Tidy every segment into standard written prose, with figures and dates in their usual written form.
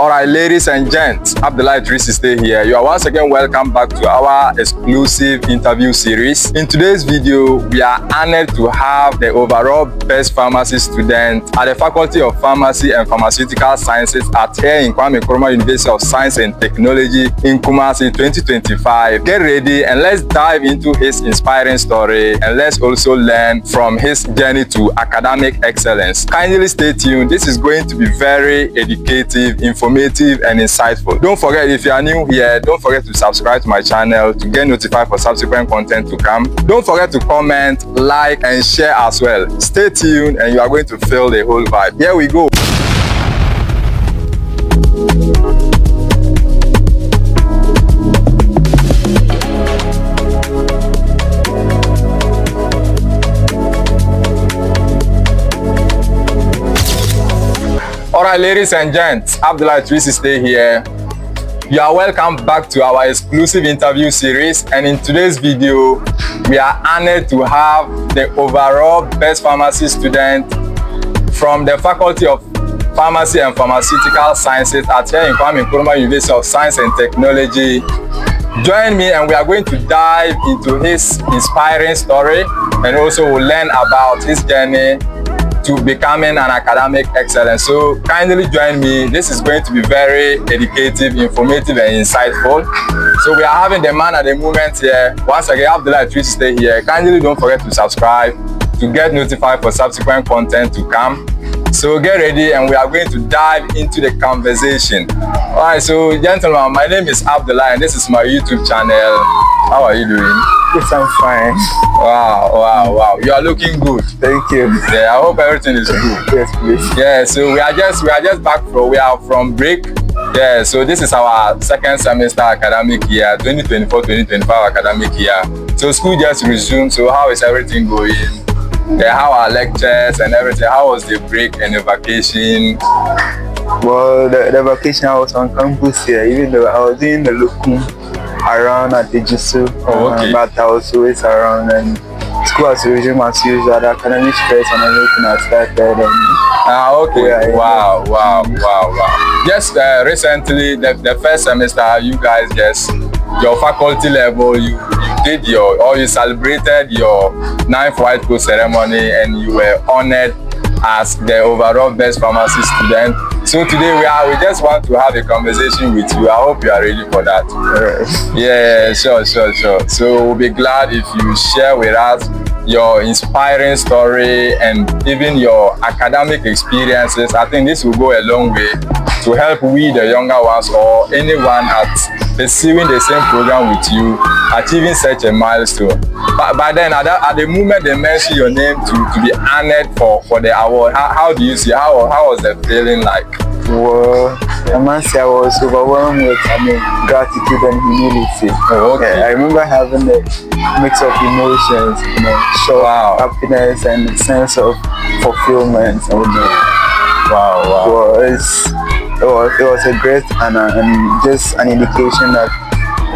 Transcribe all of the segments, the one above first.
Alright, ladies and gents, Abdullah 360 here. You are once again welcome back to our exclusive interview series. In today's video, we are honored to have the overall best pharmacy student at the Faculty of Pharmacy and Pharmaceutical Sciences at here in Nkrumah University of Science and Technology in Nkrumah in 2025. Get ready and let's dive into his inspiring story, and let's also learn from his journey to academic excellence. Kindly stay tuned. This is going to be very educative, informative and insightful. Don't forget, if you are new here, don't forget to subscribe to my channel to get notified for subsequent content to come. Don't forget to comment, like and share as well. Stay tuned and you are going to feel the whole vibe. Here we go. Alright, ladies and gents, Abdullah 360 here. You are welcome back to our exclusive interview series, and in today's video, we are honored to have the overall best pharmacy student from the Faculty of Pharmacy and Pharmaceutical Sciences at here in Nkrumah University of Science and Technology. Join me and we are going to dive into his inspiring story, and also we'll learn about his journey to becoming an academic excellence. So kindly join me. This is going to be very educative, informative and insightful. So we are having the man at the moment here. Once again, Abdullah 360 here. Kindly don't forget to subscribe to get notified for subsequent content to come. So get ready and we are going to dive into the conversation. Alright, so gentlemen, my name is Abdullah and this is my YouTube channel. How are you doing? Yes, I'm fine. Wow. You are looking good. Thank you. Yeah, I hope everything is good. Yes, please. Yeah, so we are just back from break. Yeah, so this is our second semester academic year, 2024-2025 academic year. So school just resumed. So how is everything going? Yeah, how are lectures and everything? How was the break and the vacation? Well, the vacation I was on campus here, even though I was in the local around at the Jisu, but I was always around, and school has resumed as usual. The academic stress and everything has started. Okay. Wow. Just recently, the first semester, you guys your faculty level, you did you celebrated your 9th white coat ceremony, and you were honored as the overall best pharmacy student. So today we just want to have a conversation with you. I hope you are ready for that. Yeah, sure. So we'll be glad if you share with us your inspiring story and even your academic experiences. I think this will go a long way to help we, the younger ones, or anyone at pursuing the same program with you, achieving such a milestone. But then at the moment they mention your name to be honored for the award, how do you see, how was the feeling like? Well, I must say I was overwhelmed with gratitude and humility. I remember having a mix of emotions, shock, happiness and a sense of fulfillment. Well, it was a great honor and just an indication that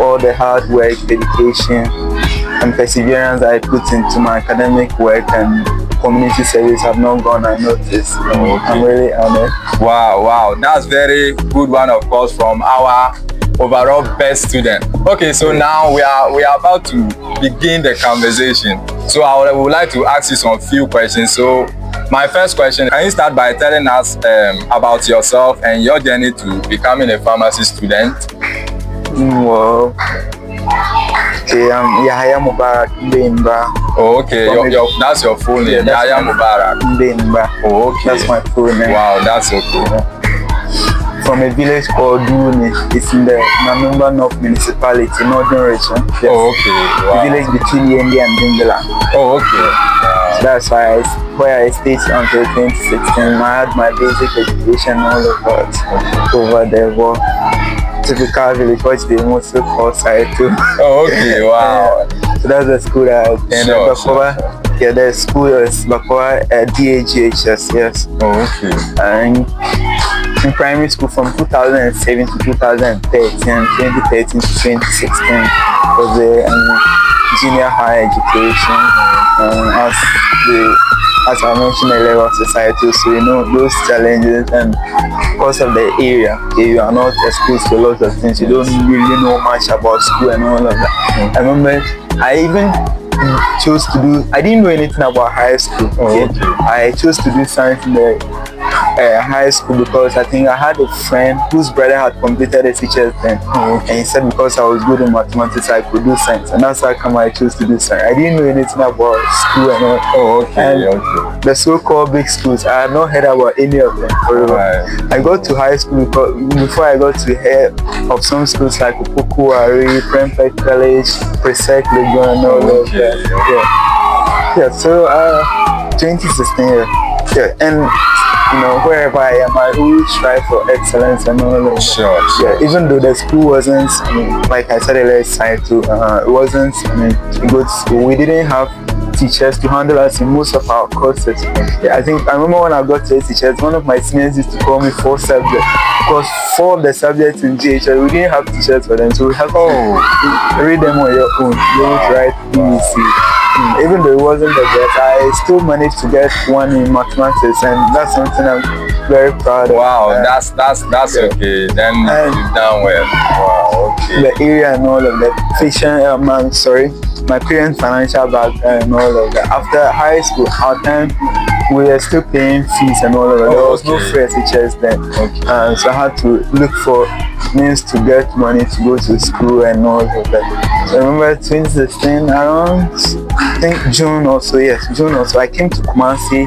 all the hard work, dedication and perseverance I put into my academic work and community service have not gone unnoticed. I'm really honored. Wow, that's very good one, of course, from our overall best student. Okay, so now we are about to begin the conversation. So I would like to ask you some few questions. So my first question, can you start by telling us about yourself and your journey to becoming a pharmacy student? Well, okay, I'm Yahaya Mubarik Mbeiba. Okay, that's your full name, Yahaya Mubarik Mbeiba. Okay. That's my full name. Wow, that's okay. From a village called Duni. It's in the Namumba North Municipality, Northern Region. Yes. Okay, wow. The village between Yendi and Dingala. Okay. So that's where I stayed until 2016. I had my basic education all over there. Well, typical village, which they mostly call side too. Okay, wow. So that's the school that I attended. Yeah, the school is Bakwa DAGHS, yes. Okay. And in primary school from 2007 to 2013, 2013 to 2016 was the junior higher education. As as I mentioned earlier, was societal. So you know those challenges, and because of the area, okay, you are not exposed to a lot of things. You don't really know much about school and all of that. I remember I even chose to do. I didn't know anything about high school. Okay? I chose to do science in the high school because I think I had a friend whose brother had completed a teacher's then, and he said because I was good in mathematics I could do science, and that's how come I chose to do science. I didn't know anything about school and all. And the so-called big schools, I had not heard about any of them. I got to high school before I got to hear of some schools like Opoku, Prempeh College, Presec, Legon, and all of that. Yeah. So 2016, and you know, wherever I am, I always strive for excellence and all of that. Sure. Even though the school wasn't, like I said earlier, it wasn't a good school. We didn't have teachers to handle us in most of our courses. I remember when I got to teachers, one of my seniors used to call me 4 subjects because 4 of the subjects in GHL, we didn't have teachers for them, so we have to read them on your own. You don't write BBC. Even though it wasn't the best, I still managed to get 1 in mathematics, and that's something I'm very proud of. Wow, that's okay. Then you've done well. Wow, okay. The area and all of that. My parents' financial background and all of that. After high school, our time, we were still paying fees and all of that. There was no free teachers then. So I had to look for means to get money to go to school and all of that. So I remember 2016, around I think June or so, I came to Kumasi.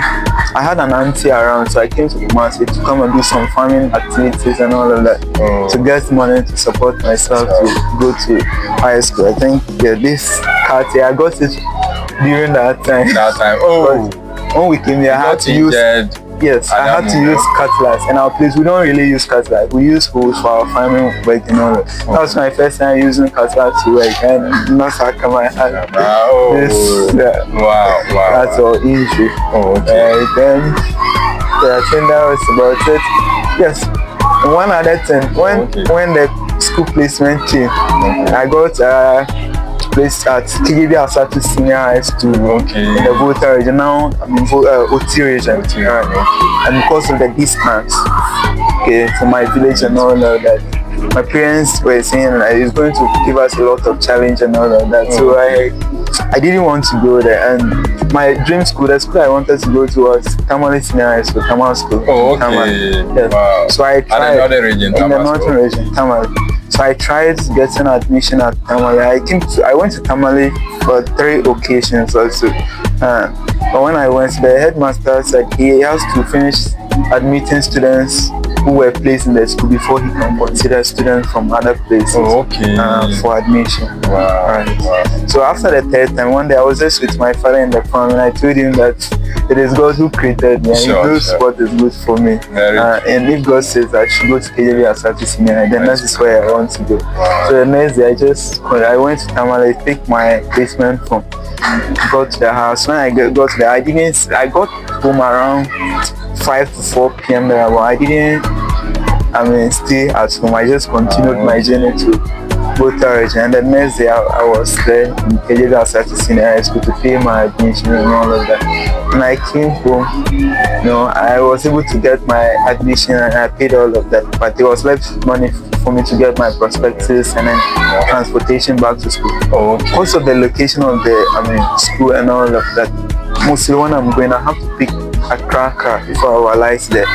I had an auntie around, so I came to Kumasi to come and do some farming activities and all of that to get money to support myself to go to high school. I think this card here, I got it during that time. When we came here, I had to use I had to use cutlass. In our place, we don't really use cutlass. We use hoes for our farming work and all that. That was my first time using cutlass to work, and that's how come I had this. That's all easy. Then I think that was about it. Yes. And one other thing, when the school placement came, I got placed at KGB Asatu Senior High School in the Volta region. Now I'm in OT region. And because of the distance from my village and all of that, my parents were saying that it's going to give us a lot of challenge and all of that. So I didn't want to go there, and my dream school, the school I wanted to go to was Tamale Senior High School, Tamale School. So I tried in the northern region, Tamale. So I tried getting admission at Tamale. I went to Tamale for 3 occasions also. But when I went, the headmaster said he has to finish admitting students who were placed in the school before he can consider students from other places for admission. So after the 3rd time, one day I was just with my father in the farm, and I told him that it is God who created me, and he knows what is good for me. And if God says I should go to KJV Asatu Senior, then that is where I want to go. So the next day I went to Tamale, take my placement form, got to the house. When I got there, I got home around 5 to 4 p.m. there, but I didn't stay at home. I just continued my journey to Volta region, and the next day I was there in KJV Asatu Senior High School to pay my admission and all of that. And I came home, I was able to get my admission and I paid all of that, but there was left money for me to get my prospectus and then transportation back to school. Because of the location of the school and all of that, mostly when I'm going, I have to pick a car before I realize there.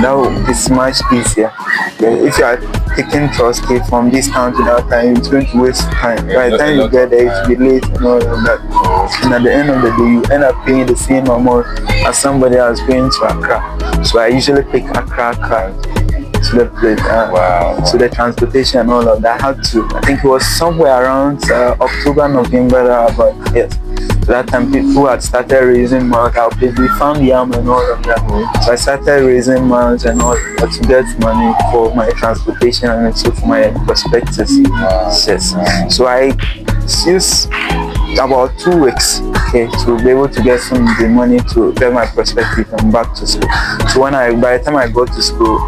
Now it's much easier. If you are taking Knustcampus from this town to that town, it's going to waste time. By the time you get there, it will be late and all of that. And at the end of the day, you end up paying the same amount as somebody else going to Accra. So I usually pick Accra car to the place. So the transportation and all of that, I think it was somewhere around October, November, but yes. So that time people had started raising money. We found yam and all of that. So I started raising money and all that to get money for my transportation and also for my prospectus. Yes. So I used about 2 weeks to be able to get some of the money to get my prospectus and back to school. So by the time I got to school,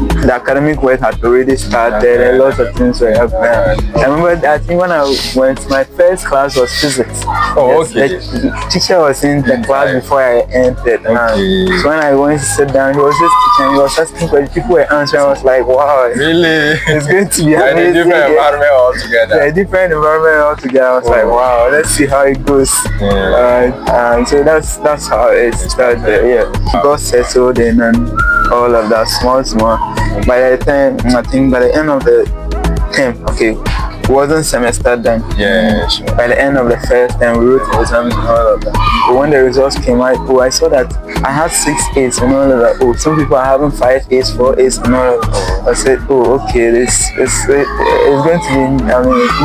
the academic work had already started and lots of things were happening. I remember that I think when I went, my first class was physics. Oh, okay. The teacher was in the class before I entered. So when I went to sit down, he was just teaching, he was asking questions, people were answering. I was like, wow, really? It's going to be a different environment altogether. A different environment altogether. I was like, wow, let's see how it goes. So that's how it started. Got settled in and all of that, small. By the time, I think by the end of the term, it wasn't semester then. Yeah, sure. By the end of the first term, we wrote exams and all of that. But when the results came out, I saw that I had 6 A's and all of that. Oh, some people are having 5 A's, 4 A's and all of that. I said, oh, okay, it's going to be,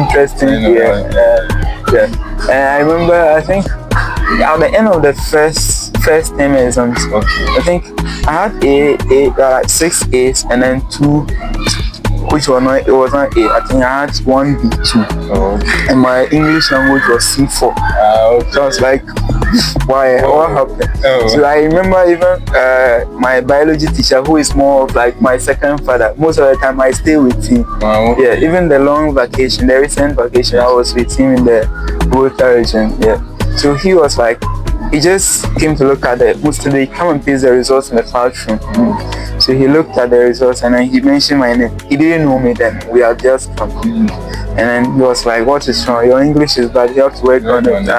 interesting here. And I remember, I think, at the end of the first term exams, I think I had 6 A's and then 2, which was not, it was not A. I think I had 1 B2, and my English language was C4. So I was like, why? What happened? So I remember even my biology teacher, who is more of like my second father. Most of the time I stay with him. Yeah, even the long vacation, the recent vacation, I was with him in the Volta region. Yeah. So he was like, he just came to look at the mostly come and paste the results in the classroom. So he looked at the results and then he mentioned my name. He didn't know me then. We had just come. And then he was like, what is wrong? Your English is bad. You have to work on it. And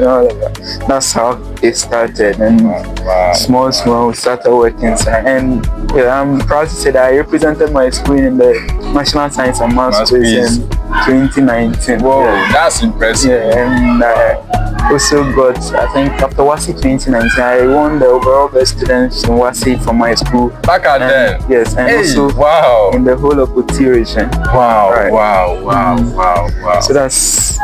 all of that. That's how it started. And small, we started working. And I'm proud to say that I represented my school in the National Science and Maths quiz in 2019. Whoa, that's impressive. And also got, I think after WASI 2019, I won the overall best student in WASI from my school. Back at then? Yes, and also in the whole of Oti region. Wow. So that's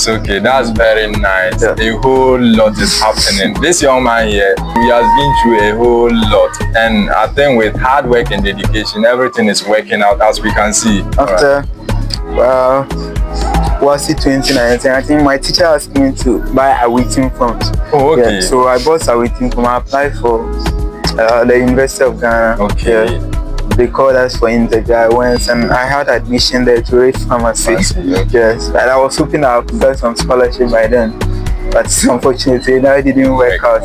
okay. That's very nice. A whole lot is happening. This young man here, he has been through a whole lot, and I think with hard work and dedication, everything is working out as we can see. After WASI 2019, I think my teacher asked me to buy a waiting form. So I bought a waiting form. I applied for the University of Ghana. They called us for interview. I went and I had admission there to read pharmacy. Yes, and I was hoping I would get some scholarship by then, but unfortunately that didn't work out.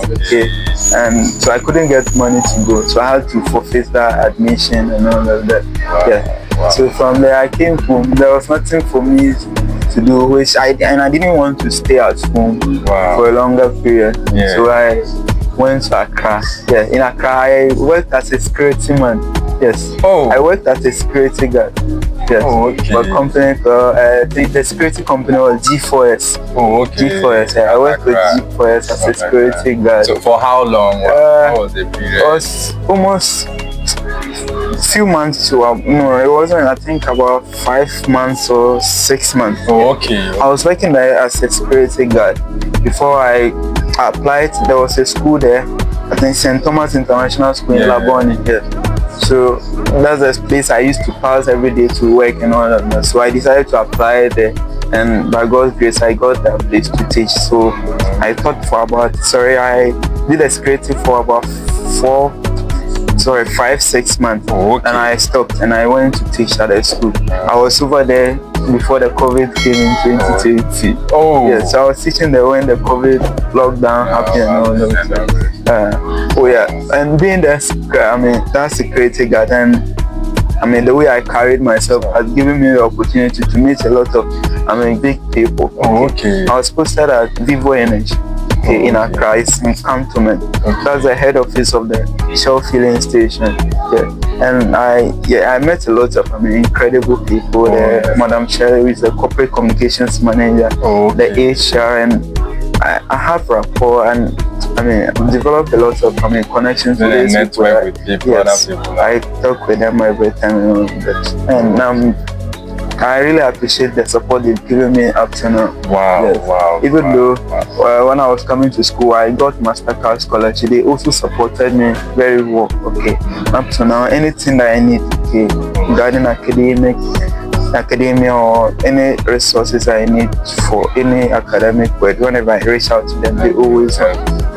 And so I couldn't get money to go, so I had to forfeit that admission and all of that. So from there I came home. There was nothing for me to do, and I didn't want to stay at home for a longer period. So I went to Accra. In Accra I worked as a security man. I worked as a security guard. For company, the security company was G4S. G4S. I worked with G4S as a security guard. So for how long? How was the period? It was almost few months to it wasn't, I think about 5 months or 6 months. I was working there as a security guard before I applied. There was a school there, I think St. Thomas International School in Labone. So that's the place I used to pass every day to work and all of that. So I decided to apply there, and by God's grace I got that place to teach. So I taught for about, I did a security for about 5-6 months. And I stopped and I went to teach at the school. I was over there before the COVID came in 2020. So I was teaching there when the COVID lockdown happened and all of that. And being that security guard, and the way I carried myself has given me the opportunity to meet a lot of big people. I was posted at Vivo Energy in Accra, in Cantonment. That's the head office of the Shell filling station. And I met a lot of incredible people there. Madam Shelley is the corporate communications manager, the HR, and I have rapport, and developed a lot of connections with these network with people. I talk with them every time and all that. And I really appreciate the support they've given me up to now. Even though when I was coming to school, I got Mastercard scholarship. They also supported me very well. Up to now, anything that I need, regarding academia or any resources I need for any academic work, whenever I reach out to them, they always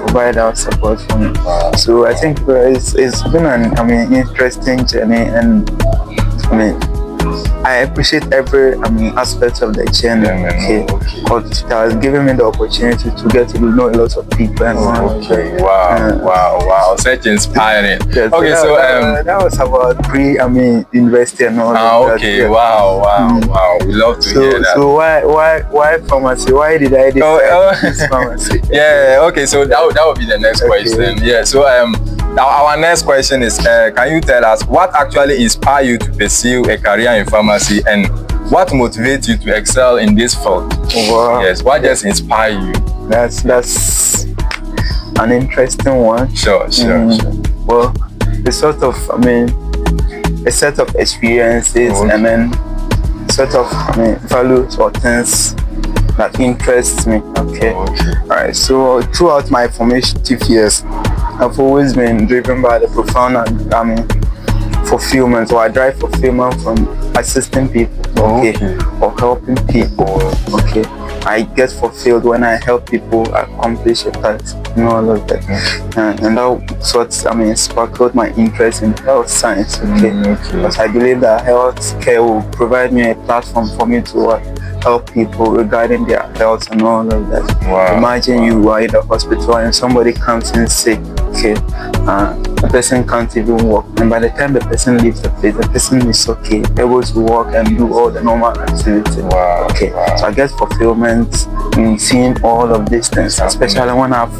provide our support for me. So I think it's been an interesting journey, and I appreciate every aspect of the journey. Because it has given me the opportunity to get to know a lot of people. And wow, such inspiring. Yes, okay, so that was about pre-university and all that. Okay, yeah. Wow, we love to hear that. So why pharmacy? Why did I decide this pharmacy? Yeah, okay, so that would be the next question. Yeah, so now our next question is, can you tell us what actually inspired you to pursue a career in pharmacy, and what motivates you to excel in this field? Wow. Yes, what just inspired you? That's an interesting one. Sure. Well, a set of experiences, and then sort of values or things that interest me. Alright, so throughout my formative years, I've always been driven by the profound fulfillment, or I drive fulfillment from assisting people, or helping people. I get fulfilled when I help people accomplish a task, all of that. And that sort sparkled my interest in health science, because I believe that health care will provide me a platform for me to help people regarding their health and all of that. Imagine you are in the hospital and somebody comes in sick, the person can't even walk, and by the time the person leaves the place, the person is able to walk and do all the normal activities. So I get fulfillment in seeing all of these things, especially when I've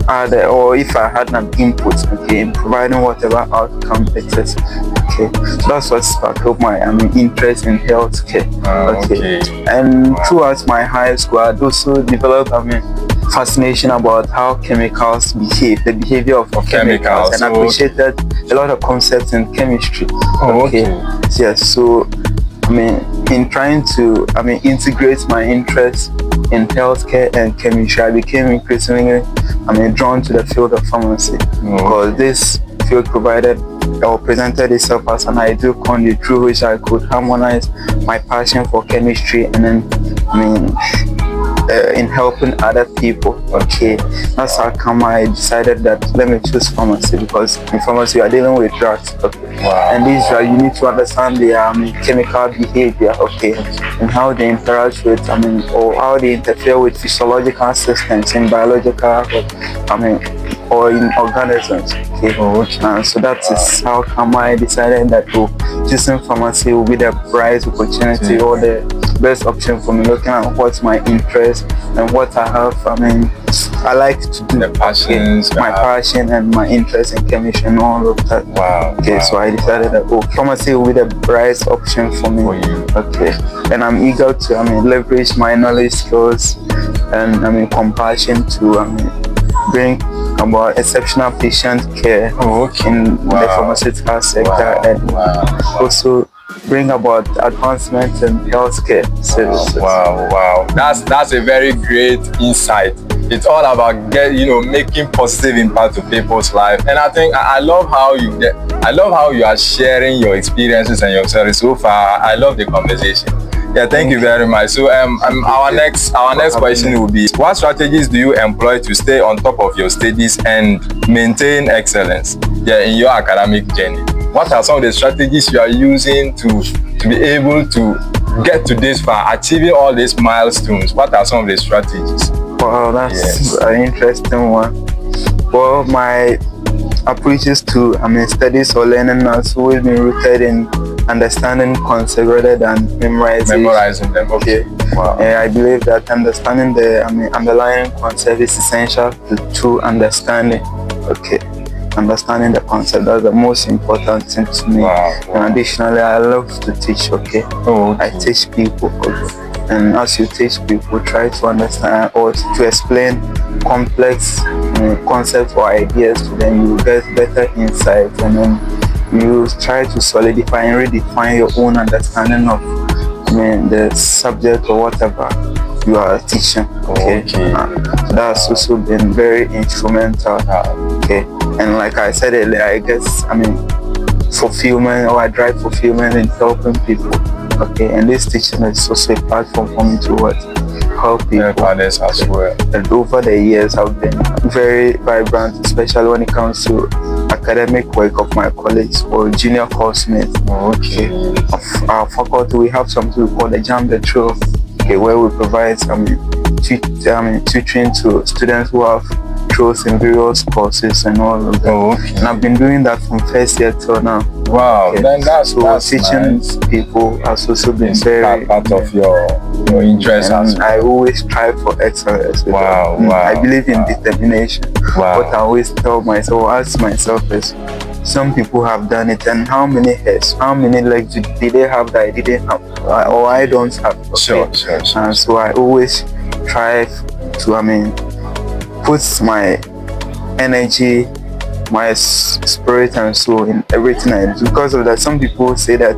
had or if I had an input in providing whatever outcome it is. So that's what sparked up my interest in healthcare. And throughout my high school, I also developed fascination about how chemicals behave, the behavior of chemicals, and I appreciated a lot of concepts in chemistry. Yes, so in trying to integrate my interest in healthcare and chemistry, I became increasingly drawn to the field of pharmacy, because this field provided or presented itself as an ideal conduit through which I could harmonize my passion for chemistry and then in helping other people. That's how come I decided that let me choose pharmacy, because in pharmacy you are dealing with drugs, and these drugs you need to understand their chemical behavior, and how they interact with or how they interfere with physiological systems in biological or in organisms. So that is how come I decided that choosing pharmacy will be the right opportunity or the best option for me, looking at what's my interest and what I have I like to do, the passions, my passion and my interest in chemistry and all of that. So I decided that pharmacy will be the right option for me. And I'm eager to leverage my knowledge, skills, and compassion to bring about exceptional patient care in the pharmaceutical sector, and also bring about advancements in healthcare services. That's a very great insight. It's all about making positive impact to people's life, and I think I love how you are sharing your experiences and your stories so far. I love the conversation. Thank you very much. So our next question will be, what strategies do you employ to stay on top of your studies and maintain excellence in your academic journey? What are some of the strategies you are using to be able to get to this far, achieving all these milestones? What are some of the strategies? Wow, that's an interesting one. Well, my approaches to studies or learning has always been rooted in understanding concepts rather than memorizing them. I believe that understanding the underlying concept is essential to understanding. Understanding the concept, that's the most important thing to me. And additionally, I love to teach. I teach people, and as you teach people, try to understand or to explain complex concepts or ideas to them. You get better insight, and then you try to solidify and redefine your own understanding of the subject or whatever you are teaching. That's also been very instrumental. And like I said earlier, I guess fulfillment, or I drive fulfillment in helping people. And this teaching is also a platform for me to help people. Help others as well. And over the years, I've been very vibrant, especially when it comes to academic work of my colleagues or junior course mates. Okay. Of our faculty, we have something we call the Jam the Truth, where we provide some tutoring to students who have throws in various courses and all of that. Okay. And I've been doing that from first year till now. Wow, then that's teaching nice. people has also been It's very part of your interest as well. I always strive for excellence. Wow. I believe in determination. Wow. What I always tell myself, ask myself is, some people have done it, and how many heads, how many legs did they have that I didn't have, or I don't have? Okay? Sure. And so I always strive to, put my energy, my spirit and soul in everything I do. Because of that, some people say that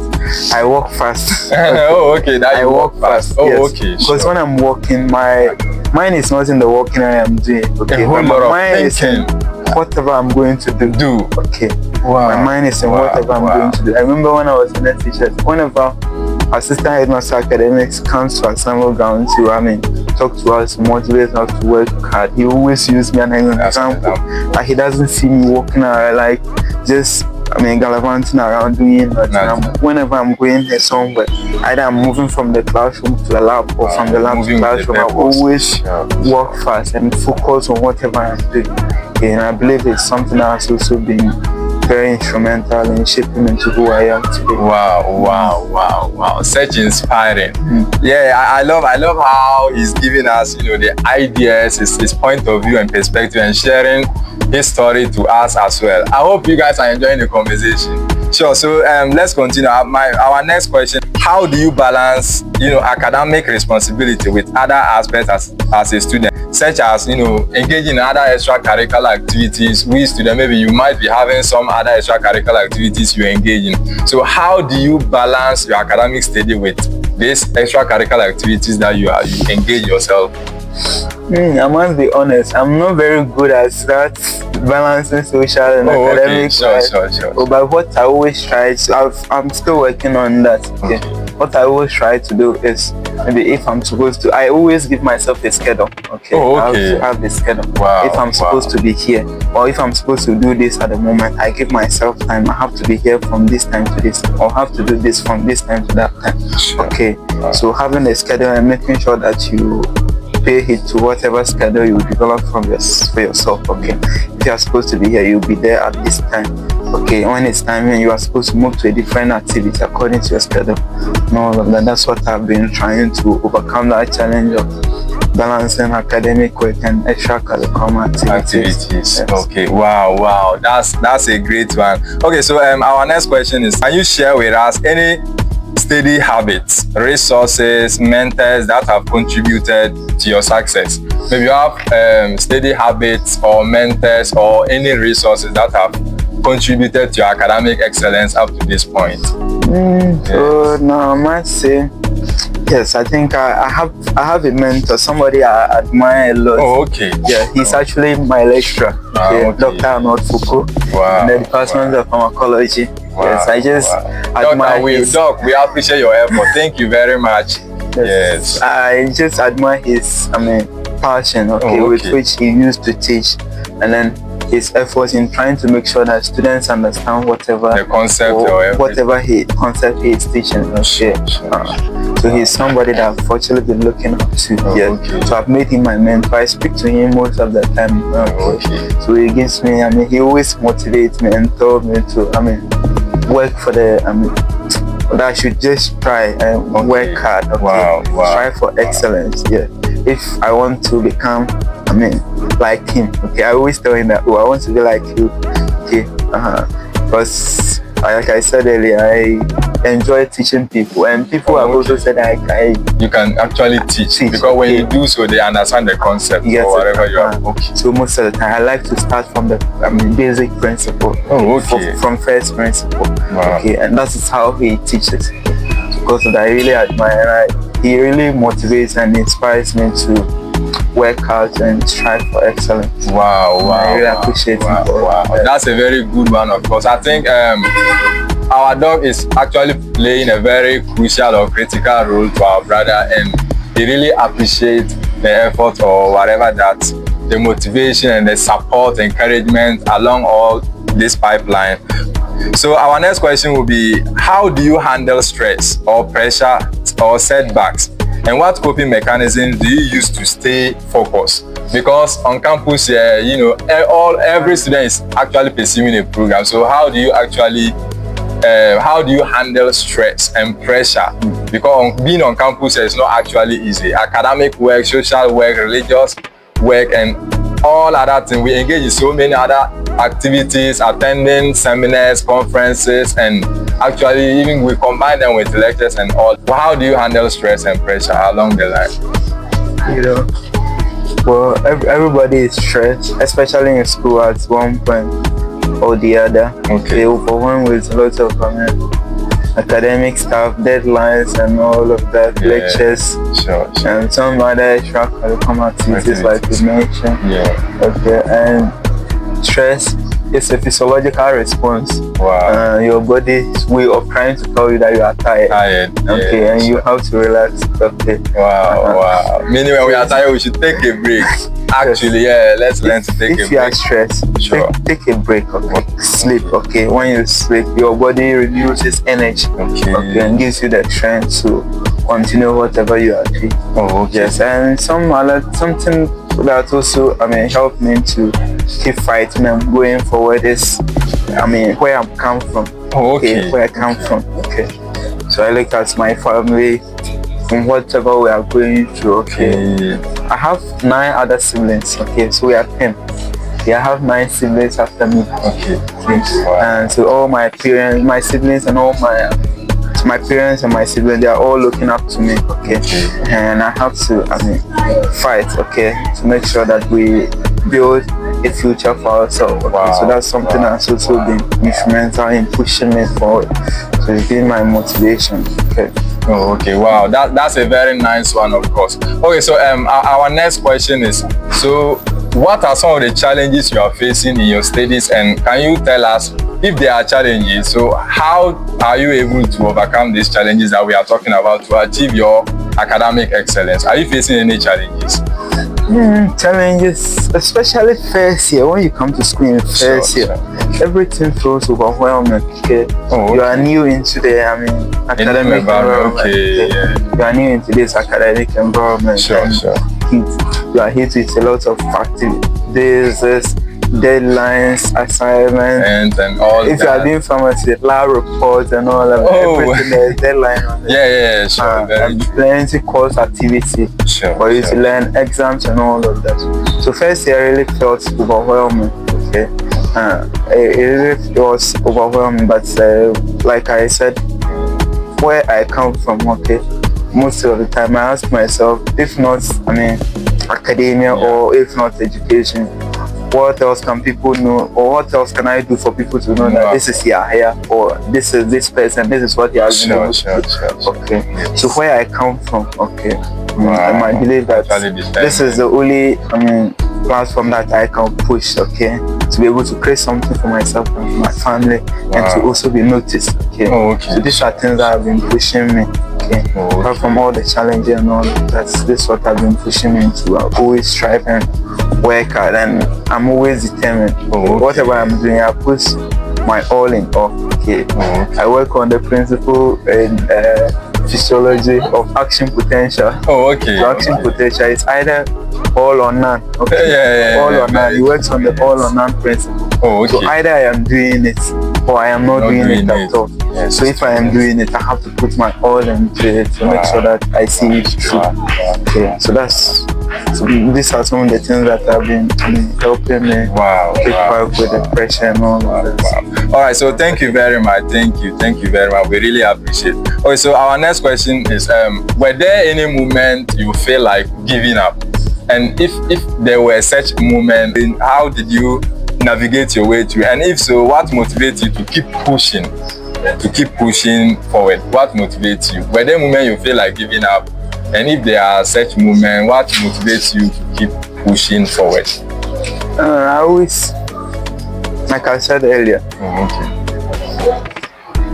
I walk fast. Okay, that I you walk fast. Oh, yes. okay. Because sure. when I'm walking, my mind is not in the walking I am doing. Okay, A whole lot my of mind is in whatever I'm going to do. Okay. Wow. My mind is in whatever I'm going to do. I remember when I was in the teacher, whenever assistant headmaster academics comes to assembly ground to talk to us, motivate us to work hard, he always used me as an example. Like he doesn't see me walking around like just gallivanting around doing nothing. Whenever I'm going there somewhere, either I'm moving from the classroom to the lab or from the lab to the classroom, I always walk fast and focus on whatever I'm doing. And I believe it's something that has also been very instrumental in shaping me into who I am today. Wow. Such inspiring. Yeah, I love how he's giving us, the ideas, his point of view and perspective, and sharing his story to us as well. I hope you guys are enjoying the conversation. Sure, so let's continue. Our next question: how do you balance, academic responsibility with other aspects as a student, such as, engaging in other extracurricular activities? We students, maybe you might be having some other extracurricular activities you engage in. So how do you balance your academic study with these extracurricular activities that you engage yourself? I must be honest, I'm not very good at that, balancing social and academic. Sure. But what I always try to, I'm still working on that. Okay. What I always try to do is, maybe if I'm supposed to, I always give myself a schedule. Okay. I have to have a schedule. If I'm supposed to be here, or if I'm supposed to do this at the moment, I give myself time. I have to be here from this time to this, or have to do this from this time to that time. Okay. So having a schedule and making sure that you pay heed to whatever schedule you develop for yourself. Okay, if you are supposed to be here, you'll be there at this time. Okay, when it's time when you are supposed to move to a different activity according to your schedule. That's what I've been trying to overcome, that challenge of balancing academic work and extracurricular activities. Yes. Okay, wow, that's a great one. Okay, so our next question is, can you share with us any study habits, resources, mentors that have contributed to your success? Maybe you have study habits or mentors or any resources that have contributed to your academic excellence up to this point. So now I might say, yes, I think I have a mentor, somebody I admire a lot. Oh, okay. Yeah, he's actually my lecturer, Dr. Arnold Foucault, in the Department of Pharmacology. Yes, I just admire Doc, we appreciate your effort. Thank you very much. Yes. I just admire his passion, with which he used to teach, and then his efforts in trying to make sure that students understand whatever the concept or whatever concept he is teaching. So he's somebody that I've fortunately been looking up to. So I've made him my mentor. I speak to him most of the time. So he gives me, he always motivates me and told me to, work for that I should just try and work hard. Try for excellence. Yeah. If I want to become, like him. Okay. I always tell him that, I want to be like you. Okay. Because like I said earlier, I enjoy teaching people, and people have also said you can actually teach because when you do so, they understand the concept or whatever you are. So most of the time, I like to start from the basic principle. From first principle. Okay, and that is how he teaches. Because of that, I really admire. He really motivates and inspires me to work hard and strive for excellence. I really appreciate it. That's a very good one, of course. I think our dog is actually playing a very crucial or critical role to our brother, and he really appreciates the effort or whatever that the motivation and the support, encouragement along all this pipeline. So our next question will be, how do you handle stress or pressure or setbacks? And what coping mechanisms do you use to stay focused? Because on campus, you know, every student is actually pursuing a program. So how do you actually handle stress and pressure? Because being on campus is not actually easy. Academic work, social work, religious work, and all other things. We engage in so many other activities, attending seminars, conferences, and actually even we combine them with lectures and all. How do you handle stress and pressure along the line? You know, well, everybody is stressed, especially in school at one point or the other. Okay. They overwhelmed with lots of academic stuff, deadlines and all of that, lectures, sure. and some other extracurricular activities like you mentioned. Yeah. Okay, and stress is a physiological response. Wow. Your body's way of trying to tell you that you are tired. Okay, yeah, and you have to relax. Okay. Wow. Meaning when we are tired, we should take a break. Actually, let's learn to take a break. If you are stressed, sure, take a break. Okay. Sleep. Okay. When you sleep, your body reduces energy. Okay, and gives you the strength to continue whatever you are doing. Oh, okay. Yes, and something that also helped me to keep fighting and going forward is where I'm come from. Oh, okay. Where I come from. Okay. So I look at my family and whatever we are going through. Okay. I have 9 other siblings. Okay, so we are 10. I have 9 siblings after me. Okay. Wow. And so all my parents, my siblings, and all my parents and my siblings, they are all looking up to me. Okay. And I have to fight. Okay, to make sure that we build a future for ourselves. Okay? Wow. So that's something that's also been instrumental in pushing me forward. So it's been my motivation. Okay. Oh, okay. Wow, that's a very nice one, of course. Okay, so our next question is, so what are some of the challenges you are facing in your studies, and can you tell us if there are challenges, so how are you able to overcome these challenges that we are talking about to achieve your academic excellence? Are you facing any challenges? Challenges, especially first year. When you come to school in first year, everything feels overwhelming. Okay, you are new into the academic environment. Okay, you are new into this academic environment. Sure. You are hit with a lot of activities, deadlines, assignments, and all. If you are doing pharmacy, lab reports and all of everything, there's deadline on it. Sure. And plenty course activity for you to learn, exams and all of that. So first year really felt overwhelming. Okay, it was overwhelming, but like I said, where I come from, okay, most of the time I ask myself, if not academia or if not education, what else can people know, or what else can I do for people to know that this is Yahaya, or this is this person, this is what he has been able to do. Okay. So where I come from, okay, I believe that this is the only platform that I can push, okay, to be able to create something for myself and for my family, and to also be noticed. Okay. So these are things that have been pushing me. Okay. Apart from all the challenges and all that, this is what I've been pushing me to. I always strive and work hard, and I'm always determined. Whatever I'm doing, I put my all in all. Okay. I work on the principle and physiology of action potential. So action potential is either all or none. Okay. All or none. He works on the all or none principle. So either I am doing it or I am not doing it at all. So if I am doing it, I have to put my all into it to make sure that I see it through. Okay. So these are some of the things that have been helping me keep up with the pressure and all of that. All right, so thank you very much. Thank you very much. We really appreciate it. Okay, so our next question is, were there any moment you feel like giving up? And if there were such moment, how did you navigate your way through? And if so, what motivates you to keep pushing? Forward? What motivates you? Were there moments you feel like giving up? And if there are such moments, what motivates you to keep pushing forward? I always, like I said earlier,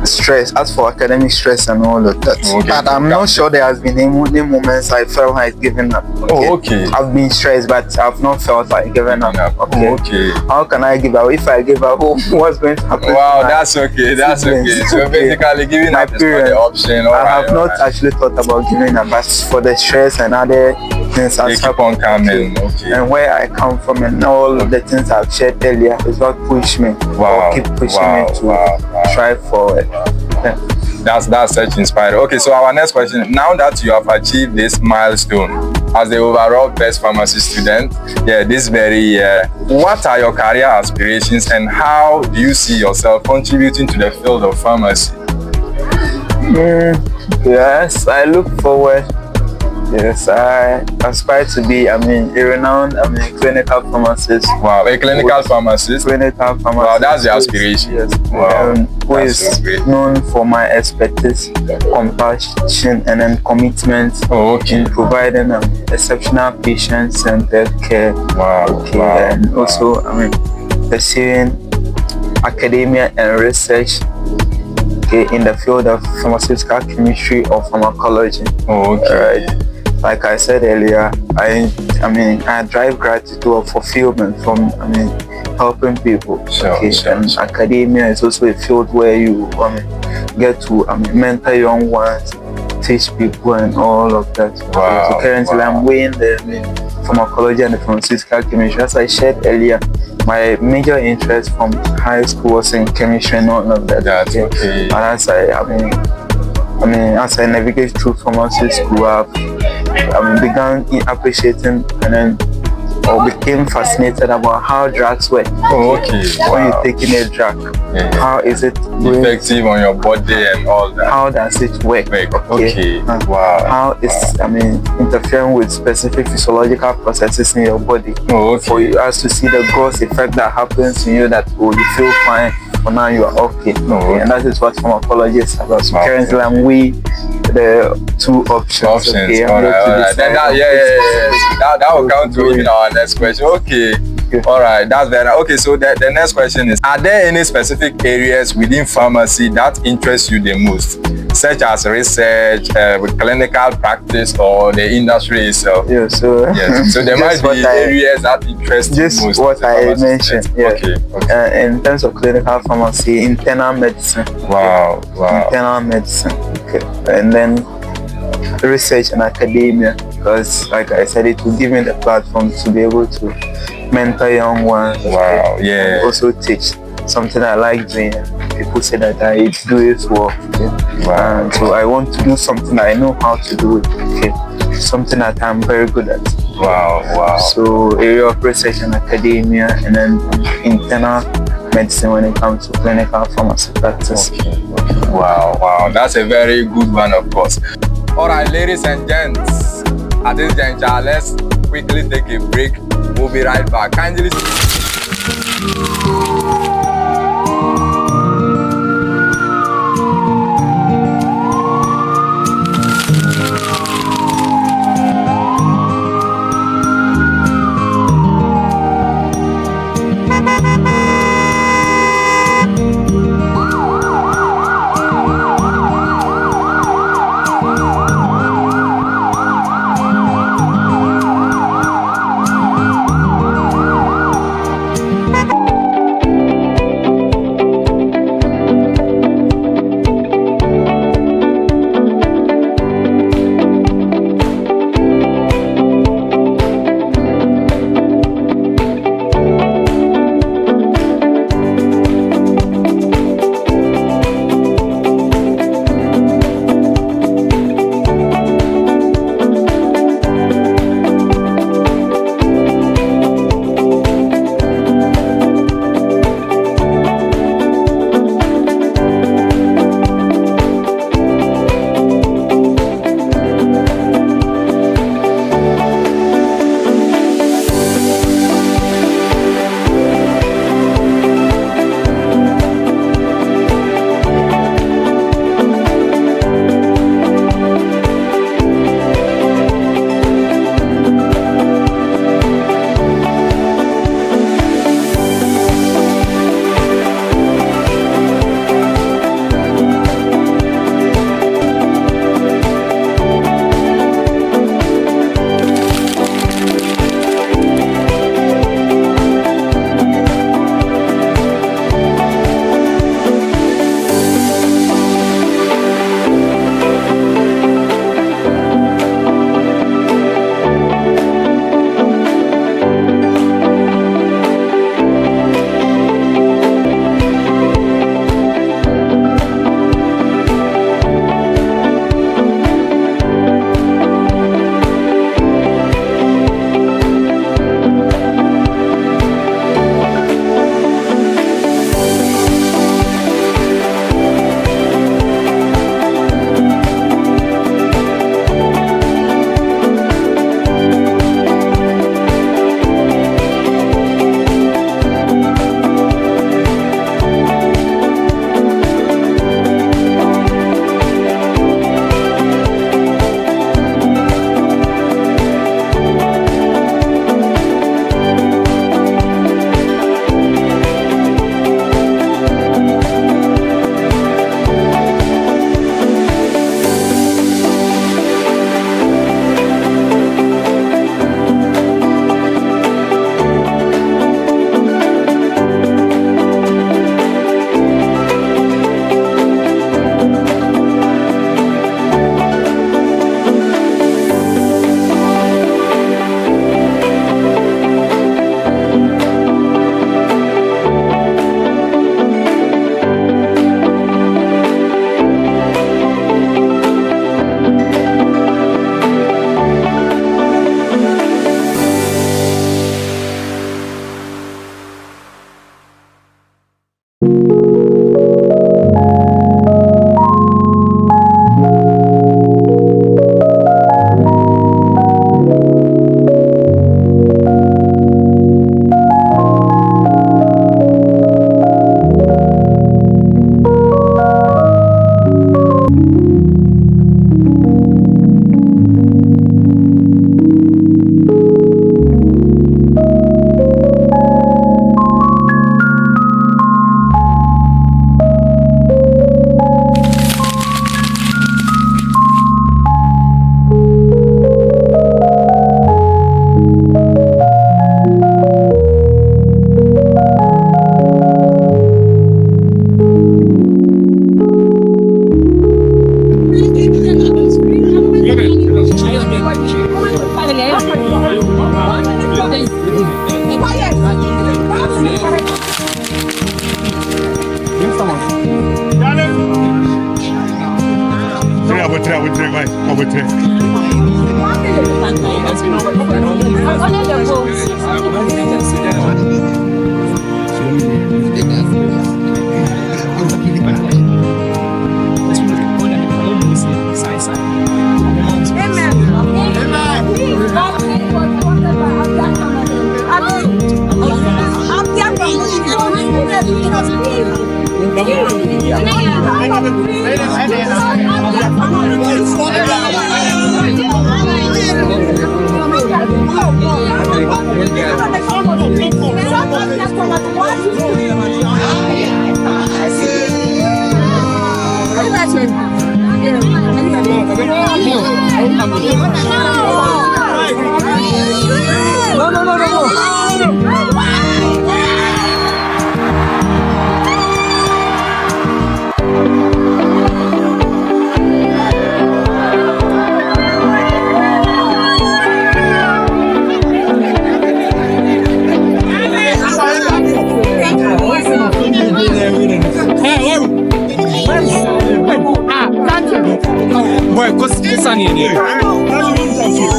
stress, as for academic stress and all of that. Okay. But I'm not sure there has been any moments I felt like giving up. Oh, okay. I've been stressed, but I've not felt like giving up. Okay. Oh, okay. How can I give up? If I give up, what's going to happen? Wow, that's okay. That's okay. So basically, giving up is not the option. I have not actually thought about giving up, but for the stress and other things they keep on coming. Okay. And where I come from and all of the things I've shared earlier is what pushed me. Wow. Or keep pushing me to strive forward. Yeah. That's such inspiring. Okay, so our next question: now that you have achieved this milestone as the overall best pharmacy student, this very year, what are your career aspirations and how do you see yourself contributing to the field of pharmacy? Yes, I look forward. Yes, I aspire to be, a renowned, clinical pharmacist. Wow, a clinical pharmacist? Clinical pharmacist. Wow, that's the aspiration. Yes. Wow. Who is known for my expertise, compassion, and then commitment in providing exceptional patient-centered care. Wow. Okay, and also, pursuing academia and research in the field of pharmaceutical chemistry or pharmacology. Okay. Like I said earlier, I drive gratitude or fulfillment from helping people. Sure. And academia is also a field where you get to mentor young ones, teach people, and all of that. Wow. So currently, I'm weighing the pharmacology and the pharmaceutical chemistry. As I shared earlier, my major interest from high school was in chemistry and all of that. That's okay. And as as I navigate through pharmacy school, I began appreciating and then became fascinated about how drugs work. Okay. When you're taking a drug, how is it effective on your body and all that? How does it work? Okay. Wow. How is interfering with specific physiological processes in your body for you as to see the gross effect that happens in you that you feel fine. For now, you are okay. And that is what pharmacology is about. So currently, I'm weighing the two options. Okay, all right. That will count to even our next question. Okay. All right, that's better. Okay, so the next question is: are there any specific areas within pharmacy that interest you the most, such as research, with clinical practice, or the industry itself? So there might be areas that interest you most. Just what I mentioned. Okay. In terms of clinical pharmacy, internal medicine. Wow. Internal medicine. Okay. And then research and academia, because like I said, it will give me the platform to be able to mentor young ones. Wow. Yeah. And also teach, something I like doing. People say that I do it well. Okay? Wow. So I want to do something that I know how to do it. Okay. Something that I'm very good at. Wow. So area of research and academia, and then internal medicine when it comes to clinical pharmacy practice. Okay. Wow. That's a very good one, of course. All right, ladies and gents, at this juncture, let's quickly take a break. We'll be right back. Kindly. Boy, what's this on here?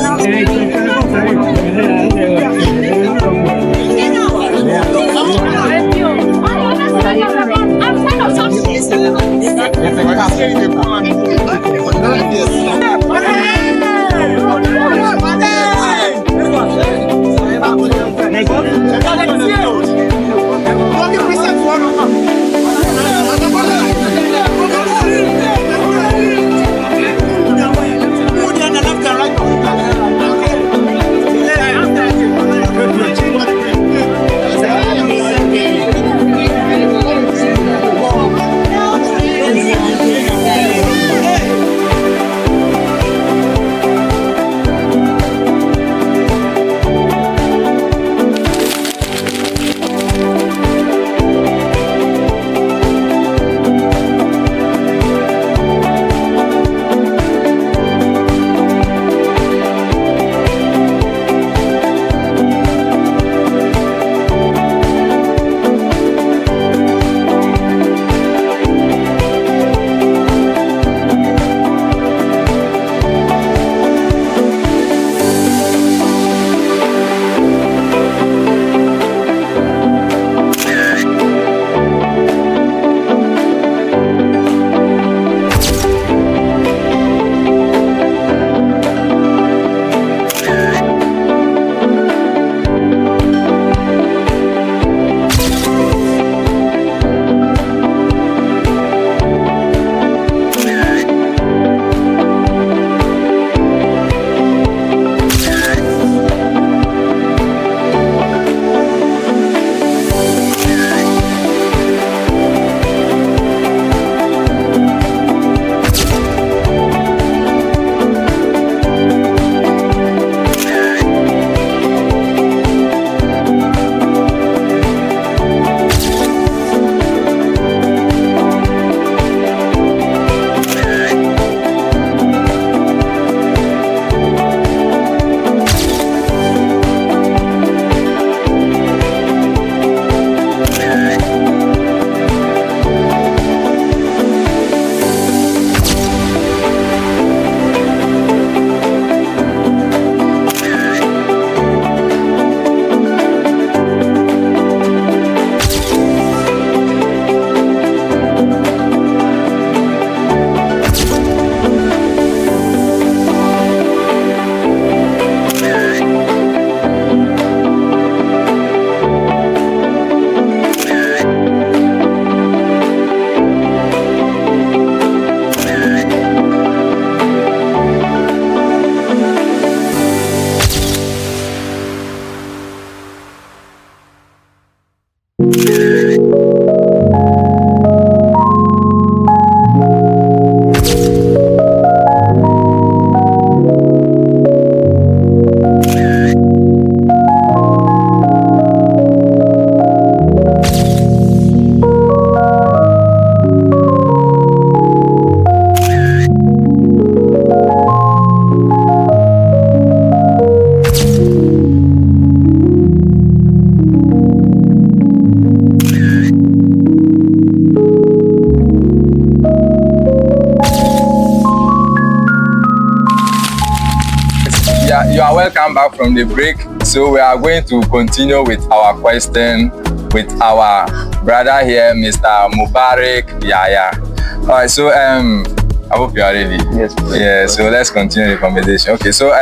back from the break, so we are going to continue with our question with our brother here, Mr. Mubarik Yahaya. All right, so I hope you are ready. Yes, please. Yeah, so let's continue the conversation. Okay, so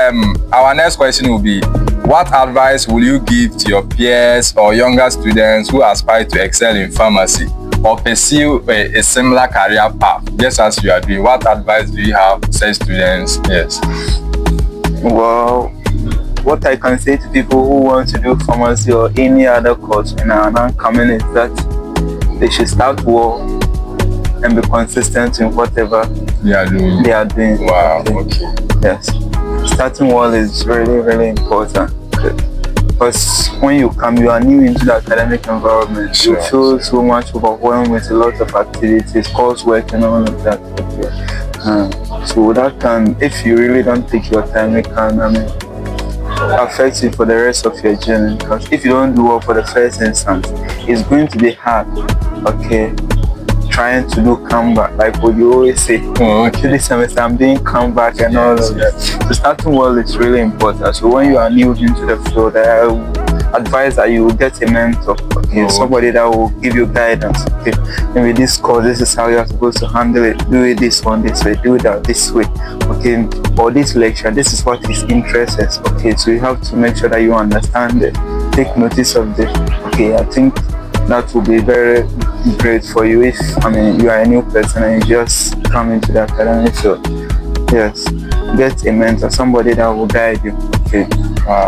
our next question will be, what advice will you give to your peers or younger students who aspire to excel in pharmacy or pursue a similar career path, just as you are doing? What advice do you have to such students? Yes. Well, what I can say to people who want to do pharmacy or any other course in our non-common is that they should start well and be consistent in whatever they are doing. Wow, okay. Yes. Starting well is really, really important. Because when you are new into the academic environment, Sure. you feel so much overwhelmed with a lot of activities, coursework and all of that. So that can, if you really don't take your time, it can affect you for the rest of your journey. Because if you don't do well for the first instance, it's going to be hard. Okay, trying to do comeback, like what you always say. Oh, okay. This semester I'm doing comeback and all of that. So starting well is really important. So when you are new into the field, I advise that you will get a mentor. Okay, somebody that will give you guidance. Okay, maybe this course, this is how you are supposed to handle it. Do it this one this way, do that this way. Okay, or this lecture, this is what his interest is. Okay, so you have to make sure that you understand it. Take notice of this. Okay, I think that will be very great for you if you are a new person and you just come into the academic field. Yes, get a mentor, somebody that will guide you. Okay,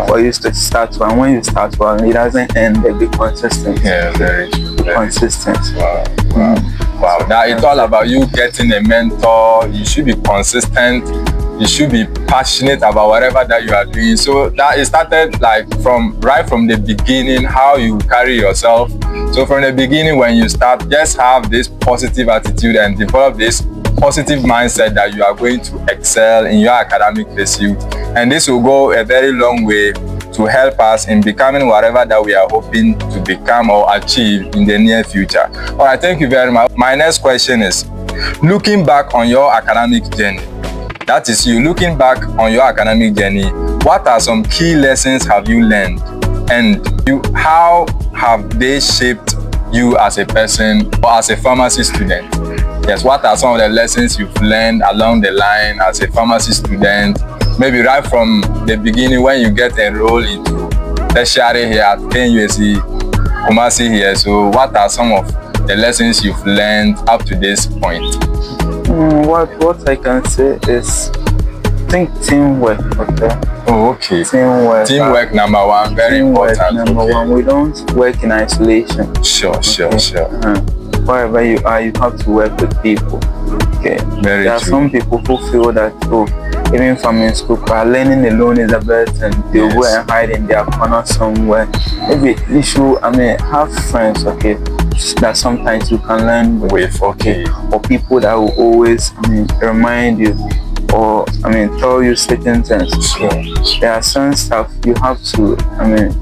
for you to start well. And when you start well, it doesn't end. Be consistent. Yeah, very true. Consistent. Wow. Now it's all about you getting a mentor. You should be consistent. You should be passionate about whatever that you are doing. So that it started like right from the beginning, how you carry yourself. So from the beginning, when you start, just have this positive attitude and develop this positive mindset that you are going to excel in your academic pursuit. And this will go a very long way to help us in becoming whatever that we are hoping to become or achieve in the near future. All right, thank you very much. My next question is, looking back on your academic journey, that is you looking back on your academic journey, what are some key lessons have you learned, and how have they shaped you as a person or as a pharmacy student? Yes, what are some of the lessons you've learned along the line as a pharmacy student? Maybe right from the beginning when you get enrolled into tertiary here at KUSC Kumasi here. So what are some of the lessons you've learned up to this point? What I can say is, think teamwork. Okay. Oh, okay. Teamwork number one, very important. Number one. We don't work in isolation. Sure. Wherever you are, you have to work with people. Okay. There are some people who feel that even from in school, learning alone is the best, and they'll go and hide in their corner somewhere. Maybe you should, have friends. Okay. That sometimes you can learn with. Okay. Or people that will always, remind you, or tell you certain things. Sure. There are some stuff you have to,